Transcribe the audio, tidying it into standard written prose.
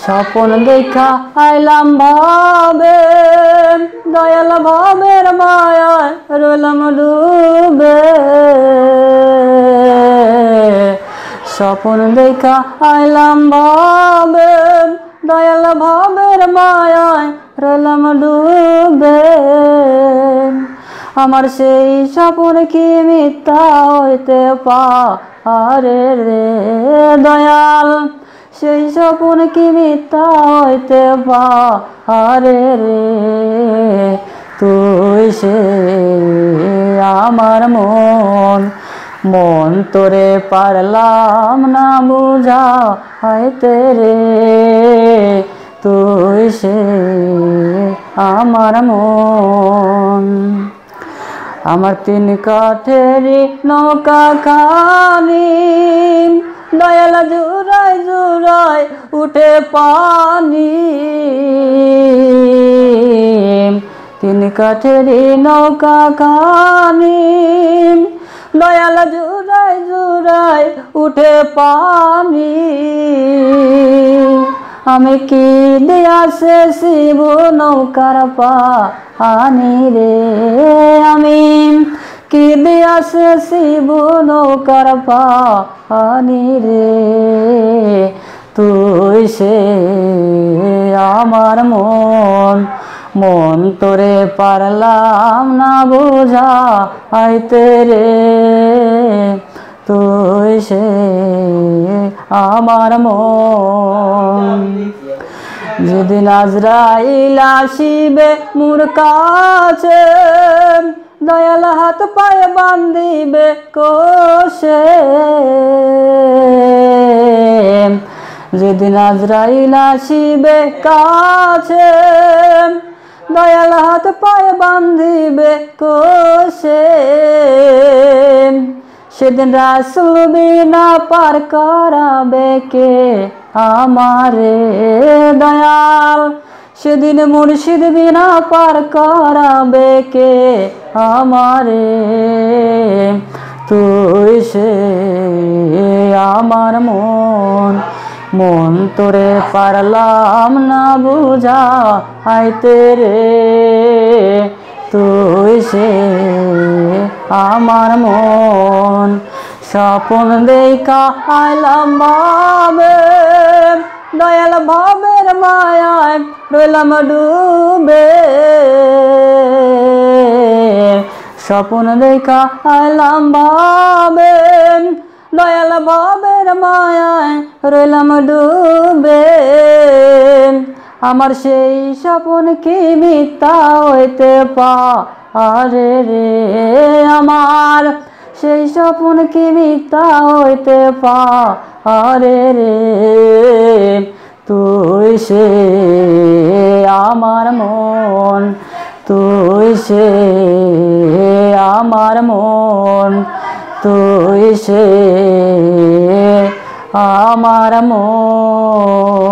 স্বপন দেখা আইলাম ভাবে, দয়াল ভাবের মায়ায় রইলাম ডুবে। স্বপন দেখা আইলাম ভাবে, দয়াল ভাবের মায়ায় রইলাম ডুবে। আমার সেই স্বপন কি মিথ্যা হইতে পারে রে দয়াল, সেই স্বপন কি মিথ্যা হইতে পারে রে। তুই সে আমার মন তোরে পারলাম না বুঝাইতে রে। তুই সে আমার মন। আমার তিন কাঠেরি নৌকা খানি, দয়াল জুড়াই জুড়াই উঠে পানি। তিন কাঠেরি নৌকা খানি, দয়াল জুড়াই জুড়াই উঠে পানি। আমি কি দিয়াছে শিব নৌকার পানি রে, আমি কি দিয়াছে শিব নৌকার পানি রে। তুই সে আমার মন তোরে পারলাম না বুঝাইতে রে। তুই সে আমার মন। যেদিন আজরাইল আসিবে মোর কাছে, দয়াল হাত পায়ে বান্ধিবে কোষে। যেদিন আজরাইল আসিবে কাছে, দয়াল হাত পায়ে বান্ধিবে কোষে। সেদিন রাসূল বিনা পার করাবে কে আমারে দয়াল, সেদিন মুর্শিদ বিনা পার করাবে কে আমারে। তুই সে আমার মন তোরে পারলাম না বুঝাইতে রে। তুই সে আমার মন। স্বপন দেখা আইলাম ভাবে, দয়াল ভাবের মায়ায় রইলাম ডুবে। স্বপন দেখা আইলাম ভাবে, দয়াল ভাবের মায়ায় রইলাম ডুবে। আমার সেই স্বপন কি মিথ্যা হইতে পারে রে, আমার সেই স্বপন কি মিথ্যা হইতে পারে রে। তুই সে আমার মন, তুই সে আমার মন, তুই সে আমার মন।